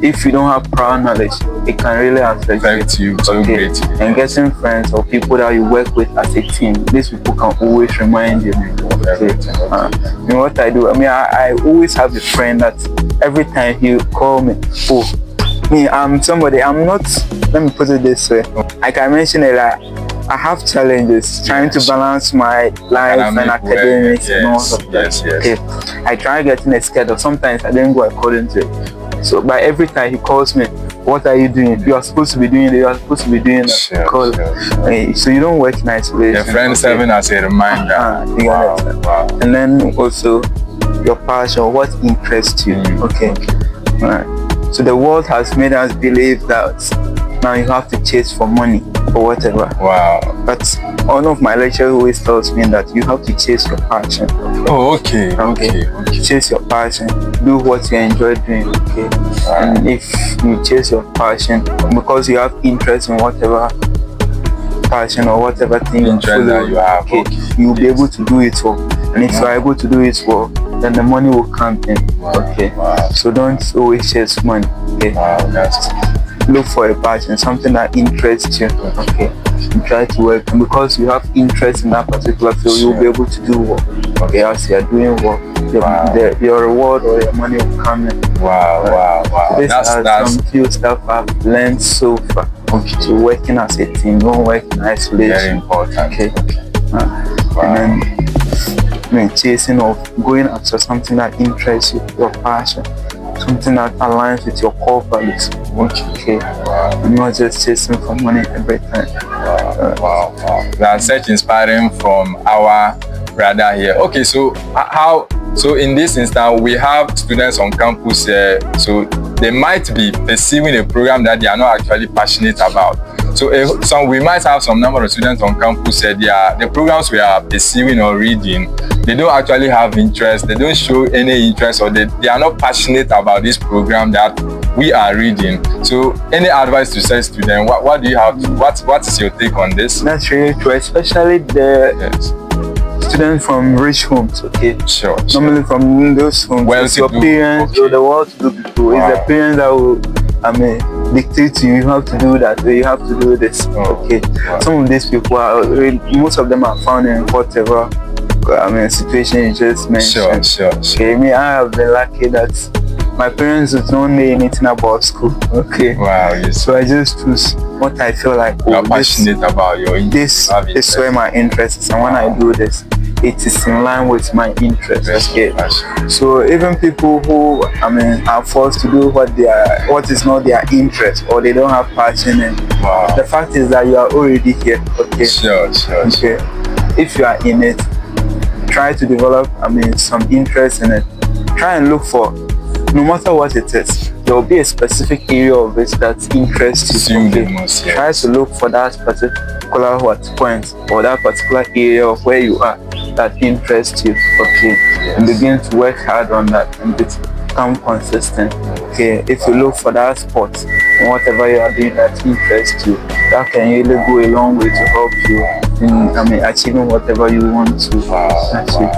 if you don't have prior knowledge, it can really affect you. So great. And getting friends or people that you work with as a team, these people can always remind you. What I do, I always have a friend that every time he call me, I'm somebody, let me put it this way, I can mention it like, I have challenges trying to balance my life and academics and all of that. Okay. I try getting a schedule. Sometimes I don't go according to it. So by every time he calls me, what are you doing? You are supposed to be doing it. You are supposed to be doing that. So you don't work in isolation. Your friend serving as a reminder. Wow. And then also your passion, what interests you. Okay. Right. So the world has made us believe that now you have to chase for money or whatever. Wow. But one of my lecturers always tells me that you have to chase your passion. Oh, okay. Chase your passion. Do what you enjoy doing. Okay. And if you chase your passion because you have interest in whatever passion or whatever thing you have, you'll be able to do it well. And if you are able to do it well, then the money will come in. Okay. So don't always chase money. Okay. Look for a passion, something that interests you. Okay. And try to work, and because you have interest in that particular field, you'll be able to do well. Okay, as you are doing well, your reward or your money will come in. Wow. These are some few stuff I've learned so far. Okay. So working as a team, don't work in isolation. Very important. Okay. And then chasing of going after something that interests you, your passion, something that aligns with your core values. Okay. And not just chasing for money every time. Wow. That's such inspiring from our brother here. Okay, so so in this instance we have students on campus here, so they might be pursuing a program that they are not actually passionate about. So we might have some number of students on campus here, the programs we are pursuing or reading, they don't actually have interest, they don't show any interest, or they are not passionate about this program that we are reading. So any advice to such students? What do you have to, what is your take on this? That's really true, especially the students from rich homes. Okay, sure. Normally from those homes, it's your parents or the well-to-do people. It's the parents that will dictate to you, you have to do that, or you have to do this. Okay. Some of these people are, most of them are found in whatever situation you just mentioned. Sure. Okay, me, I have been lucky that my parents don't know anything about school. Okay. Wow. Yes. So I just choose what I feel like. You're passionate about your interest. This is where my interest is, and when I do this, it is in line with my interests. Okay. So even people who are forced to do what is not their interest, or they don't have passion in, the fact is that you are already here. Okay. Sure. Okay. If you are in it, try to develop some interest in it. Try and look for, no matter what it is, there will be a specific area of it that interests you. Try to look for that particular point, or that particular area of where you are that interests you. Okay. And begin to work hard on that and become consistent. Okay. If you look for that spot and whatever you are doing that interests you, that can really go a long way to help you in achieving whatever you want to achieve.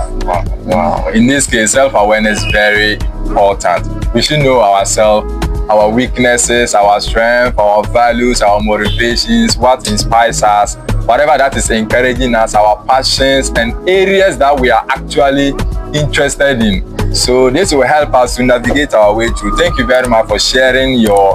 Wow. In this case, self-awareness is very important. We should know ourselves, our weaknesses, our strengths, our values, our motivations, what inspires us, whatever that is encouraging us, our passions and areas that we are actually interested in. So this will help us to navigate our way through. Thank you very much for sharing your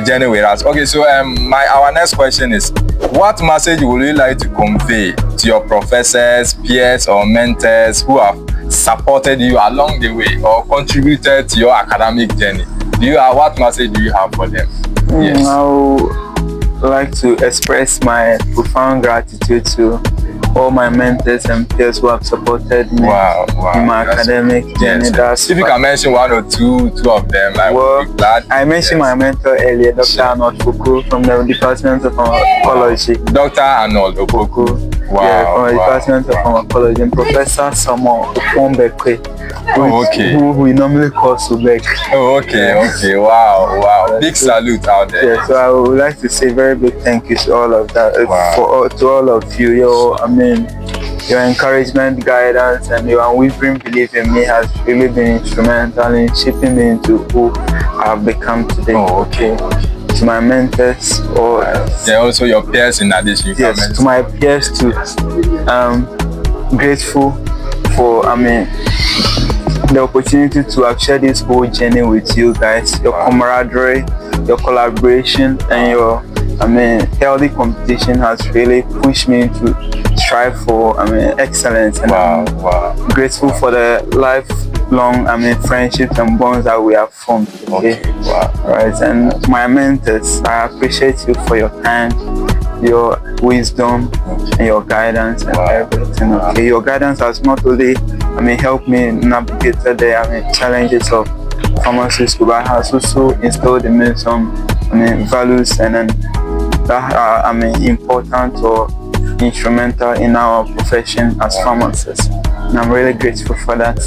journey with us. Okay, so our next question is, what message would you like to convey to your professors, peers, or mentors who have supported you along the way or contributed to your academic journey? What message do you have for them? Yes. I would like to express my profound gratitude to all my mentors and peers who have supported me in my academic journey. If you can mention one or two of them, I would be glad. I mentioned my mentor earlier, Dr. Arnold Fuku from the Department of Pharmacology. Dr. Arnold Fuku. From the Department of Pharmacology, and Professor Samuel Okombekwe, who we normally call Subek. Wow. Big salute out there. Yeah, so I would like to say very big thank you to all of that, to all of you. Your encouragement, guidance, and your unwavering belief in me has really been instrumental in shaping me into who I have become today. To my mentors, or also your peers in addition. Yes, to my peers too. Grateful for the opportunity to have shared this whole journey with you guys. Your camaraderie, your collaboration, and your healthy competition has really pushed me to strive for excellence. And I'm grateful for the lifelong friendships and bonds that we have formed. Right, and my mentors, I appreciate you for your time, your wisdom, and your guidance and everything. Your guidance has not only helped me navigate the challenges of pharmaceutical, but has also instilled in me some values and that are important or instrumental in our profession as pharmacists. And I'm really grateful for that.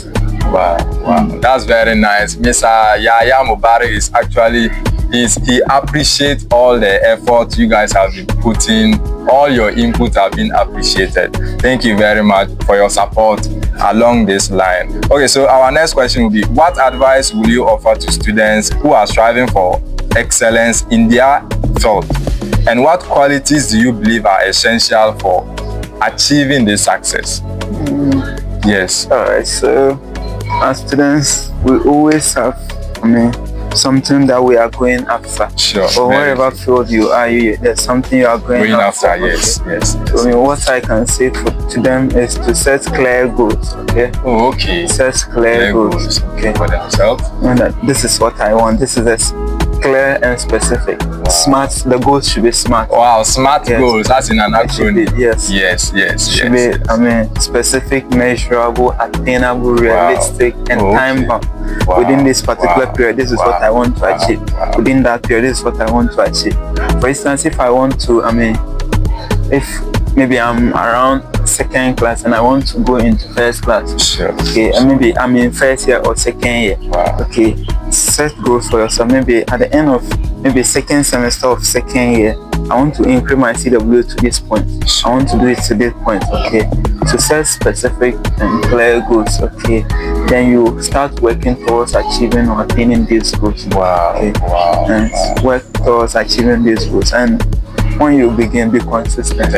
Wow. That's very nice. Mr. Yahaya Mubarik is actually, he appreciates all the effort you guys have been putting. All your input have been appreciated. Thank you very much for your support along this line. Okay, so our next question will be, what advice will you offer to students who are striving for excellence in their field? And what qualities do you believe are essential for achieving this success? Yes. All right. So as students, we always have something that we are going after. Sure. Or wherever field you are, there's something you are going after. Yes. So what I can say to them is to set clear goals. Okay. Oh, okay. Set clear goals. Okay. For themselves. And that this is what I want. This is clear and specific. Wow. Smart. The goals should be smart. Wow, smart goals. That's in an acronym. Yes. Should be specific, measurable, attainable, realistic, and time bound. Within this particular period, this is what I want to achieve. Within that period, this is what I want to achieve. For instance, if I want to, if maybe I'm around second class and I want to go into first class. Sure. Okay, and maybe I'm in first year or second year. Wow. Okay, set goals for yourself. Maybe at the end of second semester of second year, I want to increase my CW to this point. I want to do it to this point. Okay, so set specific and clear goals. Okay, then you start working towards achieving or attaining these goals. Wow. Okay? And work towards achieving these goals. And when you begin, be consistent.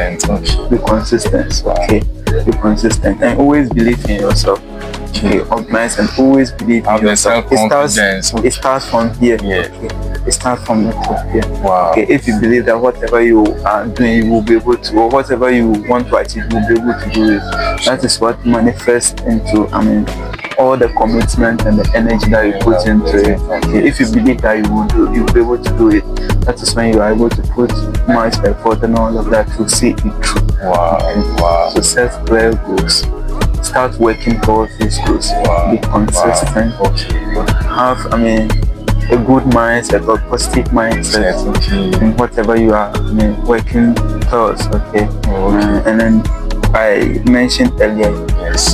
Be consistent. Okay, be consistent and always believe in yourself. Okay, organize and always believe in yourself. It starts from here. Yeah. Okay. It starts from the top here. Wow. Okay, if you believe that whatever you are doing, you will be able to, or whatever you want to achieve, you will be able to do it. That is what manifests into, all the commitment and the energy that you put into it. Okay, if you believe that you'll be able to do it, that is when you are able to put much effort and all of that to see it through. Wow. Okay? Wow. So set clear goals. Start working towards these goals. Be consistent. Have a good mindset or positive mindset in whatever you are working towards. Okay. And then I mentioned earlier,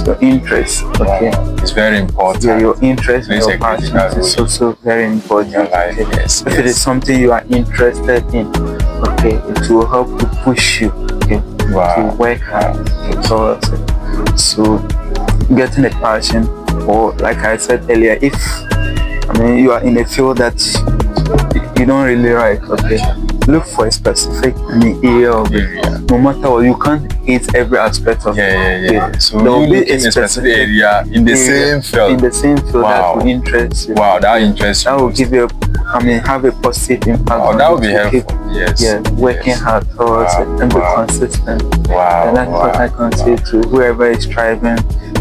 your interest. Okay. It's very important. Yeah, your interest and your passion is also very important. Okay. If it is something you are interested in, okay, it will help to push you. Okay. To work hard towards it. So getting a passion, or like I said earlier, if you are in a field that you don't really like, okay, look for a specific area of it. No matter what, you can't hit every aspect of it. So there will be a specific area in the same field. That will interest you. Wow, that interests you. That will give you have a positive impact. Oh, that would be helpful. Working hard towards it and be consistent. And that's what I can say to whoever is striving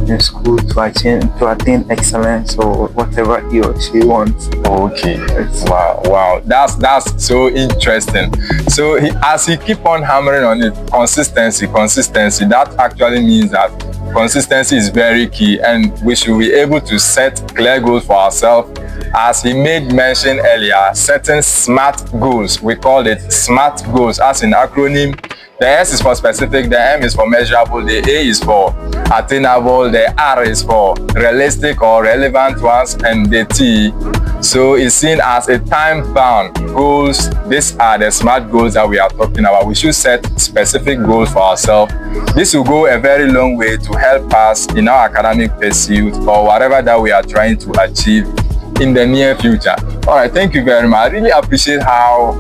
in school to attain excellence or whatever he or she wants. Okay. Wow. That's so interesting. So as he keep on hammering on it, consistency. That actually means that consistency is very key, and we should be able to set clear goals for ourselves. As he made mention earlier, setting SMART goals. We call it SMART goals as an acronym. The S is for specific, the M is for measurable, the A is for attainable, the R is for realistic or relevant ones, and the T, so it's seen as a time-bound goals. These are the SMART goals that we are talking about. We should set specific goals for ourselves. This will go a very long way to help us in our academic pursuit or whatever that we are trying to achieve in the near future. All right, thank you very much. I really appreciate how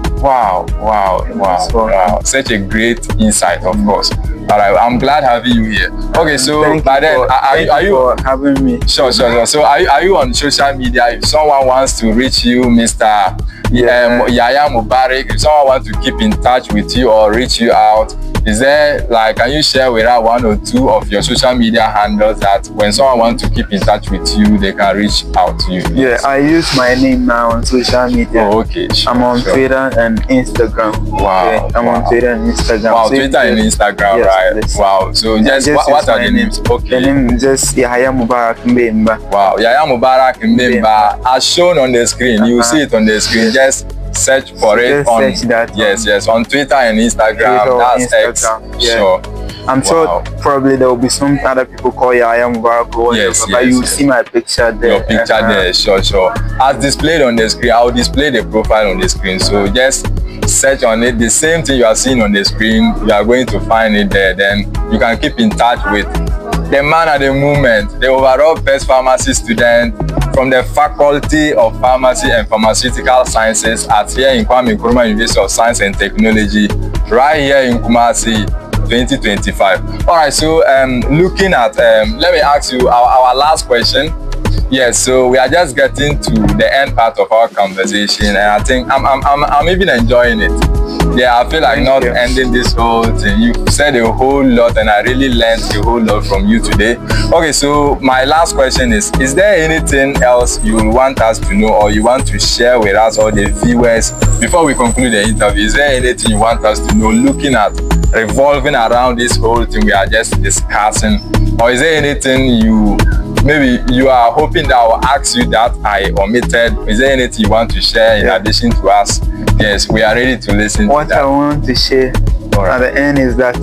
such a great insight, of course. All right, I'm glad having you here. Okay, so by then, are you for having me? Sure. So are you on social media? If someone wants to reach you, Mr. Yahaya Mubarik, if someone wants to keep in touch with you or reach you out, is there, can you share with us one or two of your social media handles that when someone wants to keep in touch with you, they can reach out to you? Yeah, I use my name now on social media. Oh, okay. Sure, I'm on Twitter and Instagram. Wow. I'm on Twitter and Instagram. Wow, Twitter and Instagram, right? Yes. Wow. So just what are the names? Okay. The name is just Yahaya Mubarik Mbeiba. Wow, Yahaya Mubarik Mbeiba. As shown on the screen, you see it on the screen. Just search for it on on Twitter and Instagram. That's X. Sure. I'm sure probably there will be some other people call Yahaya Mubarik, but you see my picture there. Your picture there, sure. As displayed on the screen, I'll display the profile on the screen. So just search on it. The same thing you are seeing on the screen, you are going to find it there. Then you can keep in touch with the man at the moment, the overall best pharmacy student from the Faculty of Pharmacy and Pharmaceutical Sciences at here in Nkrumah University of Science and Technology, right here in Kumasi, 2025. All right, so looking at, let me ask you our last question. Yes, so we are just getting to the end part of our conversation, and I think I'm even enjoying it. Yeah, I feel like not ending this whole thing. You said a whole lot, and I really learned a whole lot from you today. Okay, so my last question is there anything else you want us to know, or you want to share with us or the viewers before we conclude the interview? Is there anything you want us to know, looking at revolving around this whole thing we are just discussing? Or is there anything maybe you are hoping that I will ask you that I omitted? Is there anything you want to share in addition to us? Yes, we are ready to listen what to that. I want to share at the end is that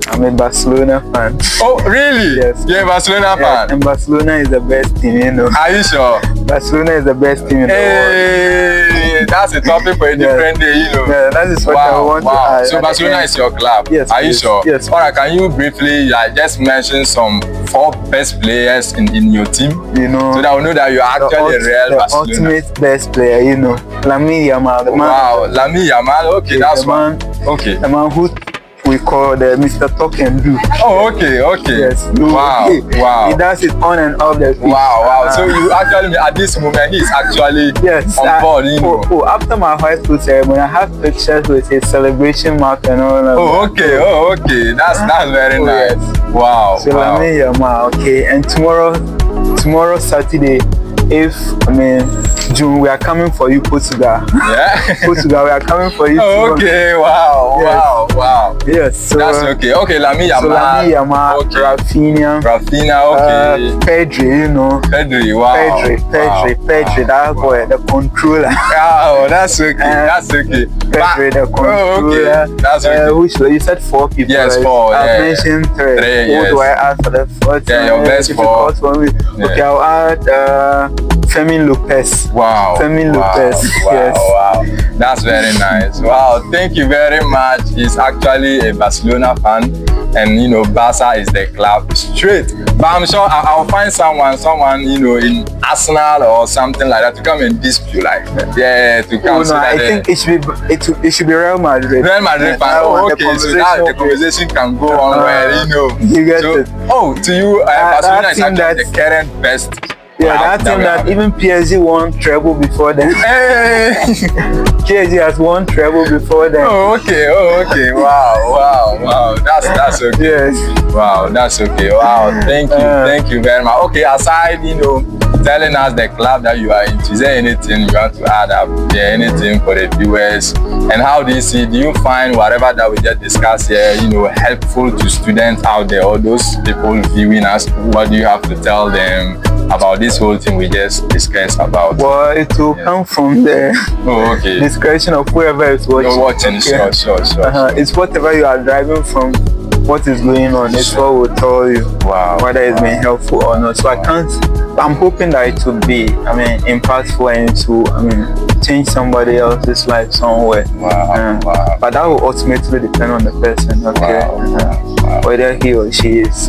I'm a Barcelona fan. Oh, really? Yes. You're a Barcelona fan? And Barcelona is the best team, you know. Are you sure? Barcelona is the best team in the world. That's a topic for a different day, you know. Yeah, that is what I want to add. So Barcelona is your club? Yes. Are you sure? Yes. Alright, can you briefly just mention some 4 best players in your team? You know, so that we know that you are actually a real Barcelona. The ultimate best player, you know. Lamine Yamal. Lamine Yamal, okay, that's one. Okay. The man who we call the Mr. Talk and Do. Oh, okay. Yes. Wow. He does it on and off the pitch. Wow. So you actually, at this moment, he's actually on board, you know. After my high school ceremony, I have pictures with his celebration mark and all of that. Oh, okay. That's very nice. Yes. Wow. So Lamine Yamal, okay. And tomorrow Saturday, June, we are coming for you, Portugal. Yeah. Portugal, we are coming for you. Okay, wow. Yes. So, that's okay. Okay, Lamine Yamal. Okay. Rafinha, okay. Pedri, you know. Pedri, wow. Pedri, that boy, the controller. Oh, that's okay. Pedri, the controller. Okay. That's okay. You said 4 people. Yes, 4. I've mentioned 3. Yes. Who do I add for the 4th? Yeah, your best 4. Okay, I'll add Fermin Lopez. Wow. Fermin Lopez. Yes. Wow. That's very nice. Wow. Thank you very much. He's actually a Barcelona fan, and you know, Barca is the club straight. But I'm sure I'll find someone, you know, in Arsenal or something like that to come and dispute, like, to come. I think it should be Real Madrid. Real Madrid fan. Oh, okay. So now the conversation can go on where, you know. You get it. Oh, to you, Barcelona is actually the current best. Yeah, that team that even PSG won treble before them. PSG has won treble before them. Oh, okay. Wow. That's okay. Yes. Wow, that's okay. Wow, thank you very much. Okay, aside, you know, telling us the club that you are into, is there anything you want to add up? Anything for the viewers? And how do you find whatever that we just discussed here, you know, helpful to students out there or those people viewing us? What do you have to tell them about this whole thing we just discussed about? Well, it will come from the discretion of whoever is watching. You're watching, sure. It's whatever you are driving from, what is going on. It's what will tell you whether it's been helpful or not. So I'm hoping that it will be, impactful and to, change somebody else's life somewhere. But that will ultimately depend on the person, okay? Whether he or she is,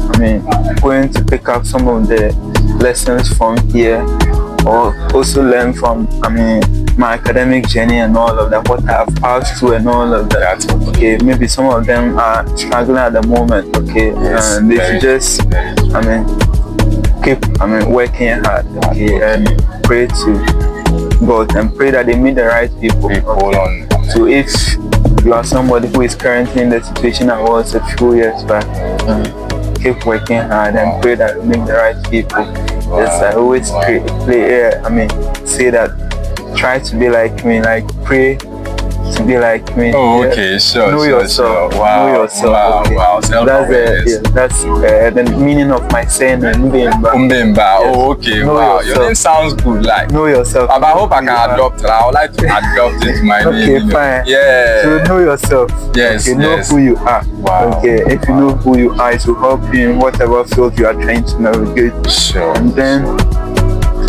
going to pick up some of the lessons from here, or also learn from, my academic journey and all of that, what I've passed through and all of that. Okay, maybe some of them are struggling at the moment, okay, and they should just, keep, working hard, okay, and pray to God and pray that they meet the right people. Okay? So if you are somebody who is currently in the situation I was a few years back, keep working hard and pray that you meet the right people. Yes, I always say that. Try to be like me, like pray to be like me. Oh, okay, sure. Know yourself. Wow, know yourself. Wow. That's the meaning of my saying, Mbeiba. Yes. Oh, okay. Know wow, yourself. Your name sounds good. Like know yourself. But I hope I can adopt it. I would like to adopt it to my name. Okay, fine. Yeah. So know yourself. Yes. Okay, know who you are. Wow. Okay, if you know who you are, it will help you in whatever field you are trying to navigate. Sure. And then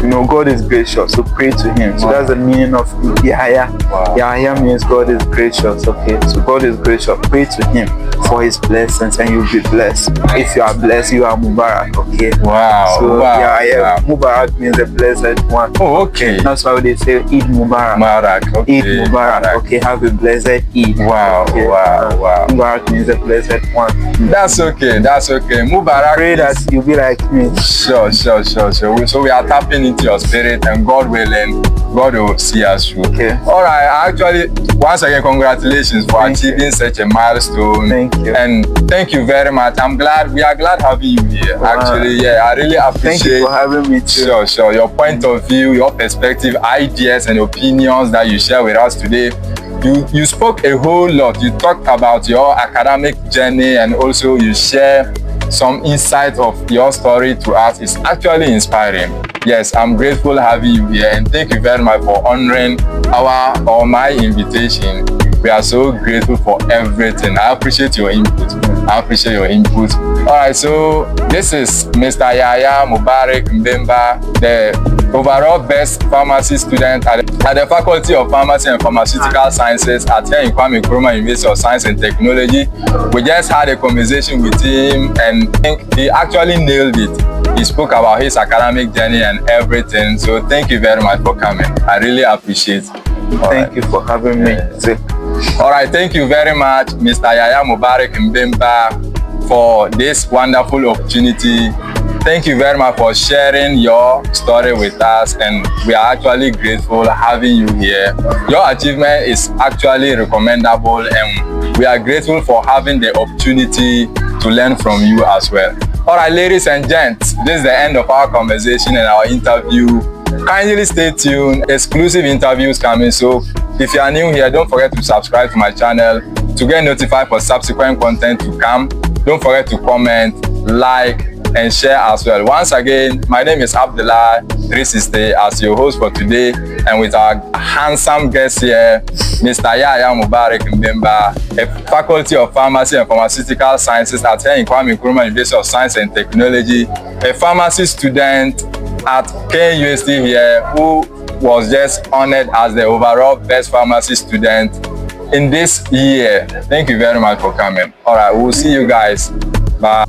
you know, God is gracious, so pray to him. So that's the meaning of Yahaya. Yahaya means God is gracious, okay? So God is gracious, pray to him for his blessings and you'll be blessed. If you are blessed, you are Mubarak, okay? Wow. So Yahaya Mubarak means the blessed one. Oh, okay. That's why they say Eid Mubarak. Okay. Eid Mubarak, okay? Have a blessed Eid. Wow, okay? wow. Mubarak means the blessed one. That's okay. Mubarak. Pray that you'll be like me. Sure. So we are tapping into your spirit, and God willing, God will see us through. Okay. All right. Actually, once again, congratulations for achieving such a milestone. Thank you. And thank you very much. We are glad having you here. Wow. Actually, yeah, I really appreciate. Thank you for having me too. Sure. Your point of view, your perspective, ideas, and opinions that you share with us today. You spoke a whole lot. You talked about your academic journey, and also you share some insight of your story to us. It's actually inspiring. Yes, I'm grateful having you here, and thank you very much for honoring my invitation. We are so grateful for everything. I appreciate your input. All right, so this is Mr. Yahaya Mubarik Mbeiba, the overall best pharmacy student at the Faculty of Pharmacy and Pharmaceutical Sciences at here in Kwame Nkrumah University of Science and Technology. We just had a conversation with him, and I think he actually nailed it. He spoke about his academic journey and everything. So thank you very much for coming. I really appreciate it. Thank you for having me. All right, thank you very much, Mr. Yahaya Mubarik Mbeiba, for this wonderful opportunity. Thank you very much for sharing your story with us, and we are actually grateful having you here. Your achievement is actually recommendable, and we are grateful for having the opportunity to learn from you as well. All right, ladies and gents, this is the end of our conversation and our interview. Kindly stay tuned. Exclusive interviews coming. So if you are new here, don't forget to subscribe to my channel to get notified for subsequent content to come. Don't forget to comment, like, and share as well. Once again, my name is Abdullah 360 as your host for today, and with our handsome guest here, Mr. Yahaya Mubarik Mbeiba, a Faculty of Pharmacy and Pharmaceutical Sciences at here in Kwame Nkrumah University of Science and Technology, a pharmacy student at KUST here, who was just honored as the overall best pharmacy student in this year. Thank you very much for coming. All right, we'll see you guys. Bye.